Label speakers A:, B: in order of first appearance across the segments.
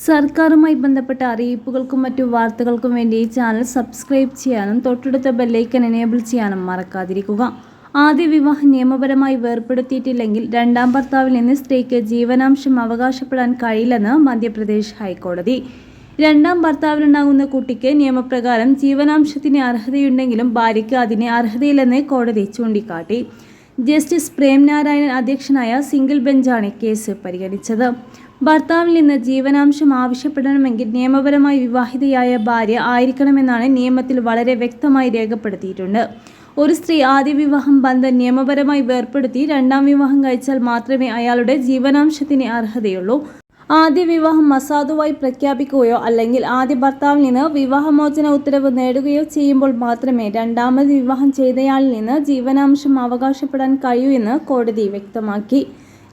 A: സർക്കാരുമായി ബന്ധപ്പെട്ട അറിയിപ്പുകൾക്കും മറ്റു വാർത്തകൾക്കും വേണ്ടി ഈ ചാനൽ സബ്സ്ക്രൈബ് ചെയ്യാനും തൊട്ടടുത്ത ബെല്ലൈക്കൺ എനേബിൾ ചെയ്യാനും മറക്കാതിരിക്കുക. ആദ്യ വിവാഹം നിയമപരമായി വേർപ്പെടുത്തിയിട്ടില്ലെങ്കിൽ രണ്ടാം ഭർത്താവിൽ നിന്ന് സ്ത്രീക്ക് ജീവനാംശം അവകാശപ്പെടാൻ കഴിയില്ലെന്ന് മധ്യപ്രദേശ് ഹൈക്കോടതി. രണ്ടാം ഭർത്താവിനുണ്ടാകുന്ന കുട്ടിക്ക് നിയമപ്രകാരം ജീവനാംശത്തിന് അർഹതയുണ്ടെങ്കിലും ഭാര്യയ്ക്ക് അതിന് അർഹതയില്ലെന്ന് കോടതി ചൂണ്ടിക്കാട്ടി. ജസ്റ്റിസ് പ്രേംനാരായണൻ അധ്യക്ഷനായ സിംഗിൾ ബെഞ്ചാണ് കേസ് പരിഗണിച്ചത്. ഭർത്താവിൽ നിന്ന് ജീവനാംശം ആവശ്യപ്പെടണമെങ്കിൽ നിയമപരമായി വിവാഹിതയായ ഭാര്യ ആയിരിക്കണമെന്നാണ് നിയമത്തിൽ വളരെ വ്യക്തമായി രേഖപ്പെടുത്തിയിട്ടുണ്ട്. ഒരു സ്ത്രീ ആദ്യ വിവാഹം ബന്ധം നിയമപരമായി വേർപ്പെടുത്തി രണ്ടാം വിവാഹം കഴിച്ചാൽ മാത്രമേ അയാളുടെ ജീവനാംശത്തിന് അർഹതയുള്ളൂ. ആദ്യ വിവാഹം അസാധുവായി പ്രഖ്യാപിക്കുകയോ അല്ലെങ്കിൽ ആദ്യ ഭർത്താവിൽ നിന്ന് വിവാഹമോചന ഉത്തരവ് നേടുകയോ ചെയ്യുമ്പോൾ മാത്രമേ രണ്ടാമത് വിവാഹം ചെയ്തയാളിൽ നിന്ന് ജീവനാംശം അവകാശപ്പെടാൻ കഴിയൂ എന്ന് കോടതി വ്യക്തമാക്കി.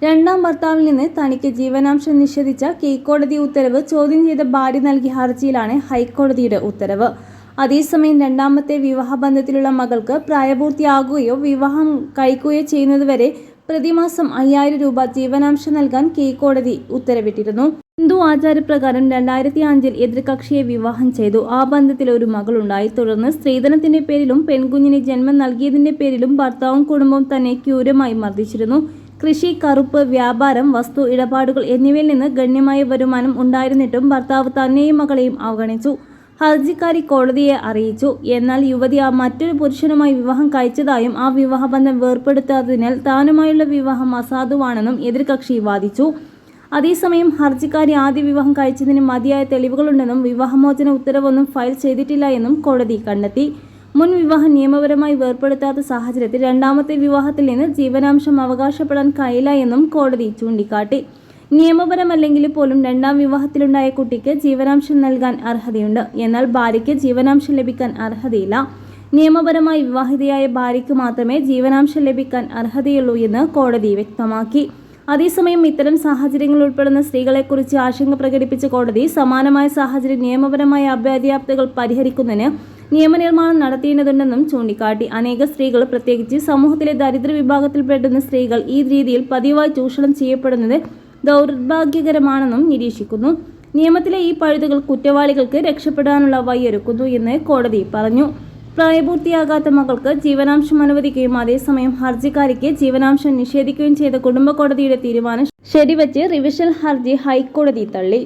A: രണ്ടാം ഭർത്താവിൽ നിന്ന് തനിക്ക് ജീവനാംശം നിഷേധിച്ച കീഴ്ക്കോടതി ഉത്തരവ് ചോദ്യം ചെയ്ത ഭാര്യ നൽകിയ ഹർജിയിലാണ് ഹൈക്കോടതിയുടെ ഉത്തരവ്. അതേസമയം രണ്ടാമത്തെ വിവാഹബന്ധത്തിലുള്ള മകൾക്ക് പ്രായപൂർത്തിയാകുകയോ വിവാഹം കഴിക്കുകയോ ചെയ്യുന്നതുവരെ പ്രതിമാസം 5000 രൂപ ജീവനാംശം നൽകാൻ കീഴ്ക്കോടതി ഉത്തരവിട്ടിരുന്നു. ഹിന്ദു ആചാരപ്രകാരം 2005 എതിർകക്ഷിയെ വിവാഹം ചെയ്തു. ആ ബന്ധത്തിൽ ഒരു മകളുണ്ടായി. തുടർന്ന് സ്ത്രീധനത്തിന്റെ പേരിലും പെൺകുഞ്ഞിന് ജന്മം നൽകിയതിന്റെ പേരിലും ഭർത്താവും കുടുംബവും തന്നെ ക്രൂരമായി മർദ്ദിച്ചിരുന്നു. കൃഷി, കറുപ്പ് വ്യാപാരം, വസ്തു ഇടപാടുകൾ എന്നിവയിൽ നിന്ന് ഗണ്യമായ വരുമാനം ഉണ്ടായിരുന്നിട്ടും ഭർത്താവ് തന്നെയും മകളെയും അവഗണിച്ചു. ഹർജിക്കാരി കോടതിയെ അറിയിച്ചു. എന്നാൽ യുവതി മറ്റൊരു പുരുഷനുമായി വിവാഹം കഴിച്ചതായും ആ വിവാഹബന്ധം വേർപ്പെടുത്താത്തതിനാൽ താനുമായുള്ള വിവാഹം അസാധുവാണെന്നും എതിർകക്ഷി വാദിച്ചു. അതേസമയം ഹർജിക്കാരി ആദ്യ വിവാഹം കഴിച്ചതിന് മതിയായ തെളിവുകളുണ്ടെന്നും വിവാഹമോചന ഉത്തരവൊന്നും ഫയൽ ചെയ്തിട്ടില്ല എന്നും കോടതി കണ്ടെത്തി. മുൻ വിവാഹം നിയമപരമായി വേർപ്പെടുത്താത്ത സാഹചര്യത്തിൽ രണ്ടാമത്തെ വിവാഹത്തിൽ നിന്ന് ജീവനാംശം അവകാശപ്പെടാൻ കഴിയില്ല എന്നും കോടതി ചൂണ്ടിക്കാട്ടി. നിയമപരമല്ലെങ്കിൽ പോലും രണ്ടാം വിവാഹത്തിലുണ്ടായ കുട്ടിക്ക് ജീവനാംശം നൽകാൻ അർഹതയുണ്ട്. എന്നാൽ ഭാര്യയ്ക്ക് ജീവനാംശം ലഭിക്കാൻ അർഹതയില്ല. നിയമപരമായി വിവാഹിതയായ ഭാര്യയ്ക്ക് മാത്രമേ ജീവനാംശം ലഭിക്കാൻ അർഹതയുള്ളൂ എന്ന് കോടതി വ്യക്തമാക്കി. അതേസമയം ഇത്തരം സാഹചര്യങ്ങൾ ഉൾപ്പെടുന്ന സ്ത്രീകളെക്കുറിച്ച് ആശങ്ക പ്രകടിപ്പിച്ച കോടതി സമാനമായ സാഹചര്യം നിയമപരമായ അപര്യാപ്തതകൾ പരിഹരിക്കുന്നതിന് നിയമനിർമ്മാണം നടത്തേണ്ടതുണ്ടെന്നും ചൂണ്ടിക്കാട്ടി. അനേക സ്ത്രീകൾ, പ്രത്യേകിച്ച് സമൂഹത്തിലെ ദരിദ്ര വിഭാഗത്തിൽപ്പെടുന്ന സ്ത്രീകൾ ഈ രീതിയിൽ പതിവായി ചൂഷണം ചെയ്യപ്പെടുന്നത് ദൗർഭാഗ്യകരമാണെന്നും നിരീക്ഷിക്കുന്നു. നിയമത്തിലെ ഈ പഴുതുകൾ കുറ്റവാളികൾക്ക് രക്ഷപ്പെടാനുള്ള വഴിയൊരുക്കുന്നു എന്ന് കോടതി പറഞ്ഞു. പ്രായപൂർത്തിയാകാത്ത മകൾക്ക് ജീവനാംശം അനുവദിക്കുകയും അതേസമയം ഹർജിക്കാരിക്ക് ജീവനാംശം നിഷേധിക്കുകയും ചെയ്ത കുടുംബ കോടതിയുടെ തീരുമാനം ശരിവച്ച് റിവിഷൻ ഹർജി ഹൈക്കോടതി തള്ളി.